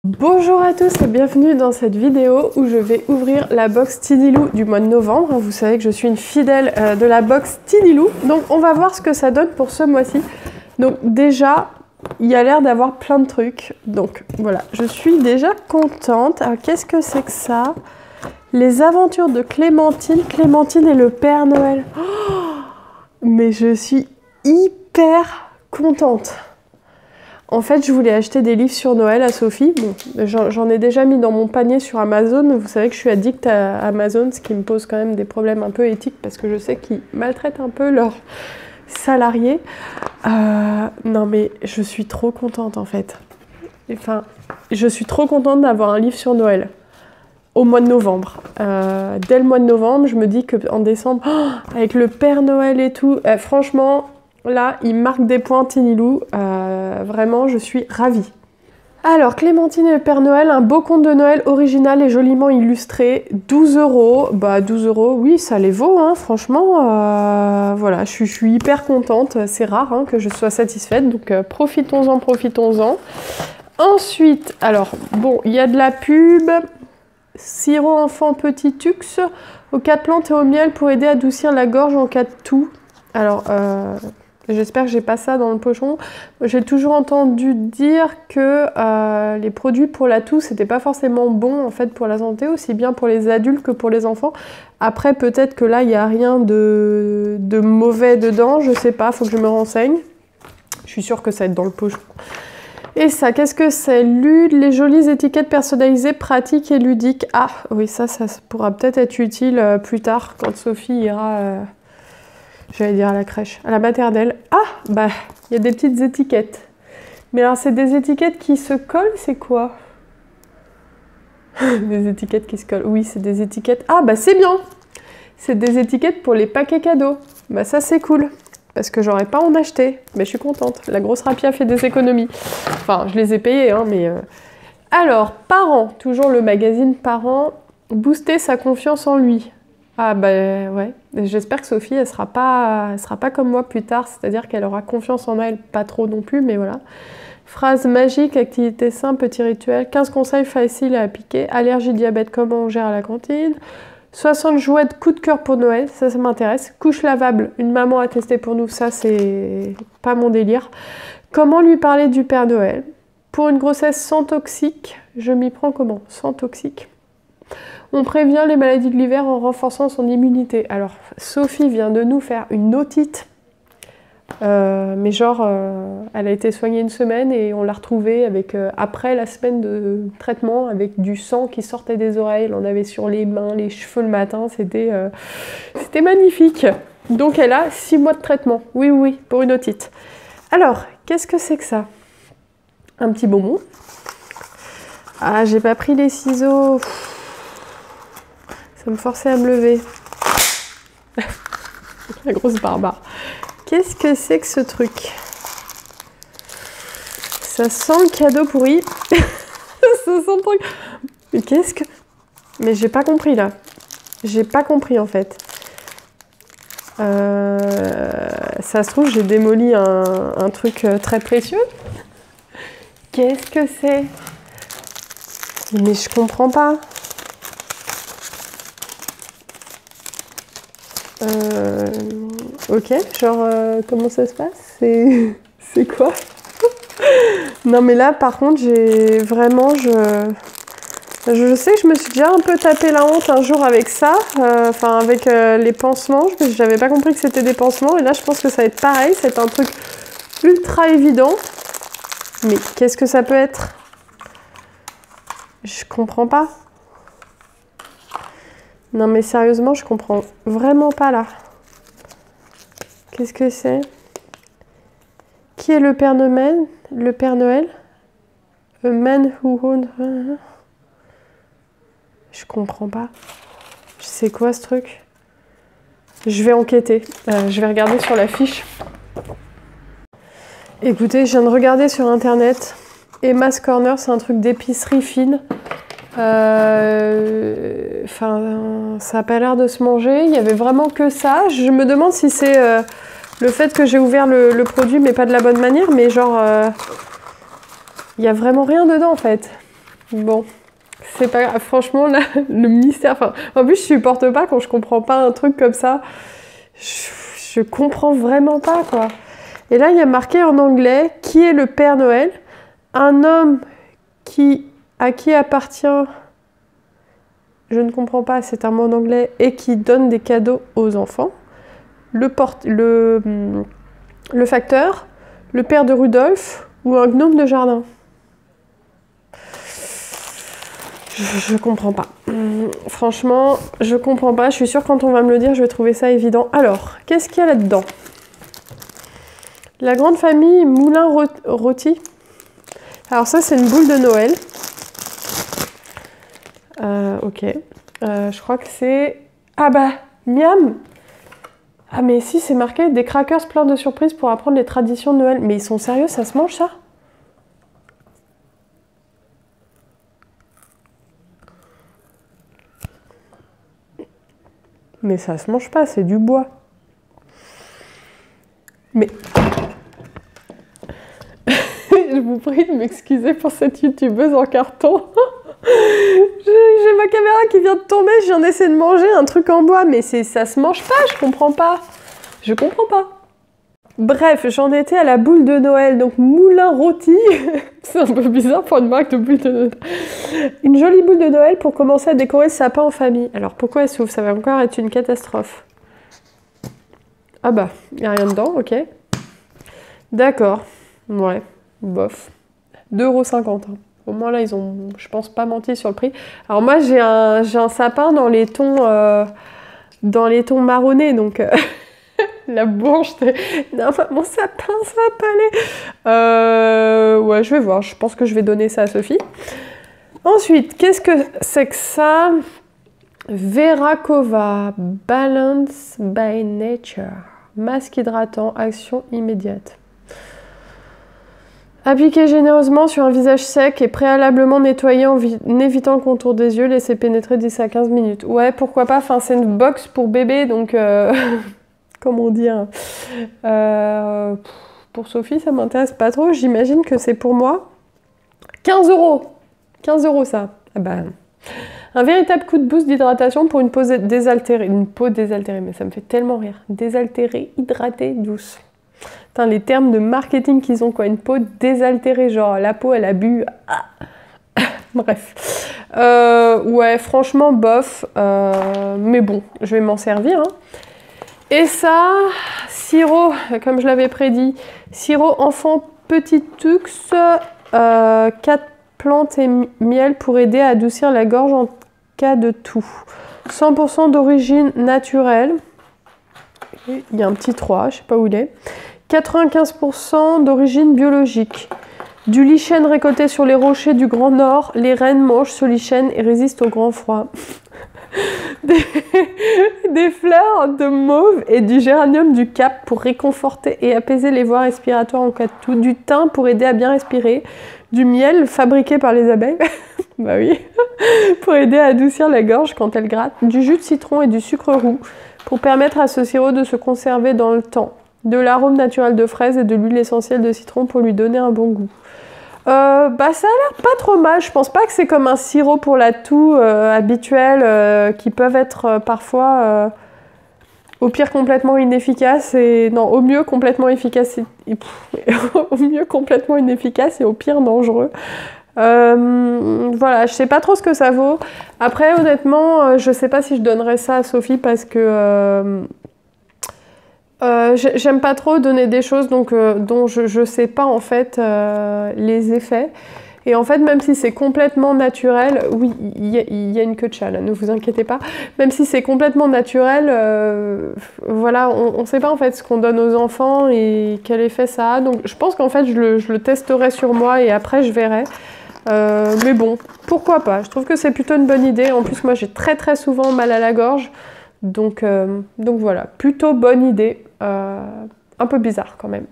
Bonjour à tous et bienvenue dans cette vidéo où je vais ouvrir la box Tinilou du mois de novembre. Vous savez que je suis une fidèle de la box Tinilou, donc on va voir ce que ça donne pour ce mois-ci. Donc déjà, il y a l'air d'avoir plein de trucs, donc voilà, je suis déjà contente. Alors qu'est-ce que c'est que ça? Les aventures de Clémentine, Clémentine et le Père Noël. Oh, mais je suis hyper contente. En fait, je voulais acheter des livres sur Noël à Sophie. Bon, j'en ai déjà mis dans mon panier sur Amazon. Vous savez que je suis addict à Amazon, ce qui me pose quand même des problèmes un peu éthiques parce que je sais qu'ils maltraitent un peu leurs salariés. Non mais je suis trop contente en fait. Enfin, je suis trop contente d'avoir un livre sur Noël au mois de novembre. Dès le mois de novembre, je me dis qu'en décembre, avec le Père Noël et tout, franchement... Là, il marque des points Tinilou, vraiment, je suis ravie. Alors, Clémentine et le Père Noël, un beau conte de Noël original et joliment illustré, 12 €. Bah, 12 €, oui, ça les vaut, hein, franchement. Voilà, je suis hyper contente, c'est rare hein, que je sois satisfaite, donc profitons-en, profitons-en. Ensuite, alors, bon, il y a de la pub, sirop enfant petit tux, aux 4 plantes et au miel pour aider à adoucir la gorge en cas de toux. Alors, j'espère que j'ai pas ça dans le pochon. J'ai toujours entendu dire que les produits pour la toux, c'était pas forcément bon en fait pour la santé, aussi bien pour les adultes que pour les enfants. Après, peut-être que là, il n'y a rien de mauvais dedans, je sais pas, faut que je me renseigne. Je suis sûre que ça va être dans le pochon. Et ça, qu'est-ce que c'est? Les jolies étiquettes personnalisées, pratiques et ludiques. Ah, oui, ça pourra peut-être être utile plus tard, quand Sophie ira... J'allais dire à la crèche, à la maternelle. Ah, bah, il y a des petites étiquettes. Mais alors, c'est des étiquettes qui se collent, c'est quoi? Des étiquettes qui se collent. Oui, c'est des étiquettes. Ah, bah, c'est bien. C'est des étiquettes pour les paquets cadeaux. Bah, ça, c'est cool. Parce que j'aurais pas en acheté. Mais je suis contente. La grosse rapia fait des économies. Enfin, je les ai payées, hein, mais... Alors, Parents. Toujours le magazine Parents. Booster sa confiance en lui. Ah bah ouais, j'espère que Sophie, elle sera pas comme moi plus tard, c'est-à-dire qu'elle aura confiance en elle, pas trop non plus, mais voilà. Phrase magique, activité simple, petit rituel, 15 conseils faciles à appliquer, allergie, diabète, comment on gère à la cantine, 60 jouets de coup de cœur pour Noël, ça m'intéresse, couche lavable, une maman a testé pour nous, ça c'est pas mon délire. Comment lui parler du Père Noël? Pour une grossesse sans toxique, je m'y prends comment? Sans toxique. On prévient les maladies de l'hiver en renforçant son immunité. Alors, Sophie vient de nous faire une otite. Mais genre, elle a été soignée une semaine et on l'a retrouvée avec, après la semaine de traitement avec du sang qui sortait des oreilles. Elle en avait sur les mains, les cheveux le matin. C'était magnifique. Donc, elle a 6 mois de traitement. Oui, oui, pour une otite. Alors, qu'est-ce que c'est que ça? Un petit bonbon. Ah, j'ai pas pris les ciseaux. Ça me forçait à me lever. La grosse barbare. Qu'est-ce que c'est que ce truc? Ça sent le cadeau pourri. Ça sent le truc. Mais qu'est-ce que... Mais j'ai pas compris là. J'ai pas compris en fait. Ça se trouve, j'ai démoli un truc très précieux. Qu'est-ce que c'est? Mais je comprends pas. Ok, genre comment ça se passe? C'est quoi? Non mais là par contre j'ai vraiment je sais que je me suis déjà un peu tapé la honte un jour avec ça, enfin avec les pansements, j'avais pas compris que c'était des pansements et là je pense que ça va être pareil, c'est un truc ultra évident. Mais qu'est-ce que ça peut être? Je comprends pas. Non mais sérieusement, je comprends vraiment pas là. Qu'est-ce que c'est? Qui est le Père Noël? Le Père Noël? A man who owns... Je comprends pas. C'est quoi ce truc? Je vais enquêter. Je vais regarder sur la fiche. Écoutez, je viens de regarder sur internet. Emma's Corner, c'est un truc d'épicerie fine. Enfin, ça n'a pas l'air de se manger. Il y avait vraiment que ça. Je me demande si c'est le fait que j'ai ouvert le produit, mais pas de la bonne manière. Mais genre, il n'y a vraiment rien dedans en fait. Bon, c'est pas grave. Franchement, là, le mystère... Enfin, en plus, je supporte pas quand je comprends pas un truc comme ça. Je comprends vraiment pas, quoi. Et là, il y a marqué en anglais « Qui est le Père Noël ?» Un homme à qui appartient... Je ne comprends pas, c'est un mot en anglais. Et qui donne des cadeaux aux enfants. Le facteur, le père de Rudolph ou un gnome de jardin. Je comprends pas. Franchement, je comprends pas. Je suis sûre que quand on va me le dire, je vais trouver ça évident. Alors, qu'est-ce qu'il y a là-dedans? La grande famille Moulin-Rôti. Alors ça, c'est une boule de Noël. Ok. Je crois que c'est... Ah bah, miam! Ah mais si, c'est marqué des crackers pleins de surprises pour apprendre les traditions de Noël. Mais ils sont sérieux, ça se mange ça? Mais ça se mange pas, c'est du bois. Mais... Je vous prie de m'excuser pour cette youtubeuse en carton. J'ai ma caméra qui vient de tomber, je viens d'essayer de manger un truc en bois, mais ça se mange pas, je comprends pas. Je comprends pas. Bref, j'en étais à la boule de Noël, donc Moulin-Rôti. C'est un peu bizarre pour une marque de boule de Noël. Une jolie boule de Noël pour commencer à décorer le sapin en famille. Alors pourquoi elle s'ouvre? Ça va encore être une catastrophe. Ah bah, il n'y a rien dedans, ok. D'accord, ouais, bof. 2,50 €. Au moins là, ils ont, je pense, pas menti sur le prix. Alors moi, j'ai un sapin dans les tons marronnés, donc la bourge. Non, mon sapin, ça va pas aller. Ouais, je vais voir. Je pense que je vais donner ça à Sophie. Ensuite, qu'est-ce que c'est que ça? Verakova Balance by Nature. Masque hydratant, action immédiate. Appliquez généreusement sur un visage sec et préalablement nettoyer en évitant le contour des yeux, laissez pénétrer 10 à 15 minutes. Ouais, pourquoi pas, enfin c'est une box pour bébé, donc comment dire, pour Sophie ça m'intéresse pas trop, j'imagine que c'est pour moi. 15 €, 15 € ça. Ah bah, un véritable coup de boost d'hydratation pour une peau désaltérée, mais ça me fait tellement rire. Désaltérée, hydratée, douce. Putain, les termes de marketing qu'ils ont, quoi. Une peau désaltérée, genre la peau elle a bu. Ah. Bref. Ouais, franchement, bof. Mais bon, je vais m'en servir. Hein. Et ça, sirop, comme je l'avais prédit, sirop enfant petit tux, 4 plantes et miel pour aider à adoucir la gorge en cas de toux. 100% d'origine naturelle. Il y a un petit 3, je sais pas où il est. 95% d'origine biologique. Du lichen récolté sur les rochers du Grand Nord, les rennes mangent ce lichen et résistent au grand froid. Des fleurs de mauve et du géranium du Cap pour réconforter et apaiser les voies respiratoires en cas de toux. Du thym pour aider à bien respirer. Du miel fabriqué par les abeilles. Bah oui. Pour aider à adoucir la gorge quand elle gratte. Du jus de citron et du sucre roux pour permettre à ce sirop de se conserver dans le temps. De l'arôme naturel de fraise et de l'huile essentielle de citron pour lui donner un bon goût. Bah ça a l'air pas trop mal, je pense pas que c'est comme un sirop pour la toux habituel qui peuvent être parfois au pire complètement inefficaces et non, au mieux complètement efficace au mieux complètement inefficace et au pire dangereux. Voilà, je sais pas trop ce que ça vaut. Après honnêtement, je sais pas si je donnerais ça à Sophie parce que j'aime pas trop donner des choses donc, dont je sais pas en fait les effets. Et en fait, même si c'est complètement naturel, oui, il y a une queue de chat là, ne vous inquiétez pas. Même si c'est complètement naturel, voilà, on sait pas en fait ce qu'on donne aux enfants et quel effet ça a. Donc je pense qu'en fait, je le testerai sur moi et après je verrai. Mais bon, pourquoi pas. Je trouve que c'est plutôt une bonne idée. En plus, moi, j'ai très souvent mal à la gorge. Donc voilà, plutôt bonne idée. Un peu bizarre quand même.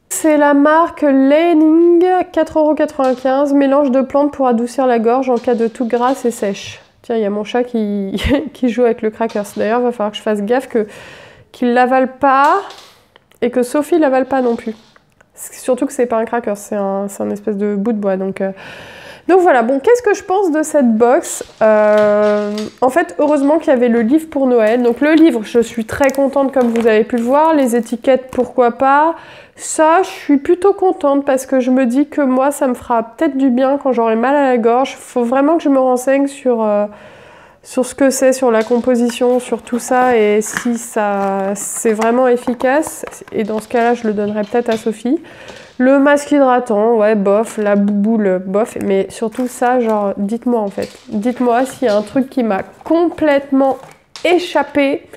C'est la marque Leining, 4,95 €, mélange de plantes pour adoucir la gorge en cas de toux grasse et sèche. Tiens, il y a mon chat qui joue avec le crackers. D'ailleurs, il va falloir que je fasse gaffe qu'il l'avale pas et que Sophie l'avale pas non plus. Surtout que c'est pas un cracker, c'est un espèce de bout de bois. Donc Donc voilà, bon, qu'est-ce que je pense de cette box? En fait, heureusement qu'il y avait le livre pour Noël. Donc le livre, je suis très contente comme vous avez pu le voir. Les étiquettes, pourquoi pas. Ça, je suis plutôt contente parce que je me dis que moi, ça me fera peut-être du bien quand j'aurai mal à la gorge. Il faut vraiment que je me renseigne sur ce que c'est, sur la composition, sur tout ça et si ça c'est vraiment efficace. Et dans ce cas-là, je le donnerai peut-être à Sophie. Le masque hydratant, ouais, bof, la bouboule, bof, mais surtout ça, genre, dites-moi en fait. Dites-moi s'il y a un truc qui m'a complètement échappé,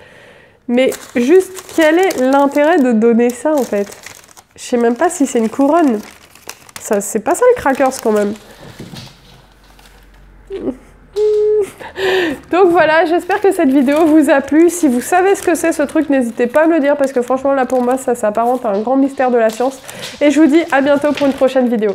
mais juste, quel est l'intérêt de donner ça en fait? Je sais même pas si c'est une couronne. Ça, c'est pas ça le crackers quand même. Donc voilà, j'espère que cette vidéo vous a plu. Si vous savez ce que c'est ce truc, n'hésitez pas à me le dire parce que franchement là pour moi ça s'apparente à un grand mystère de la science. Et je vous dis à bientôt pour une prochaine vidéo.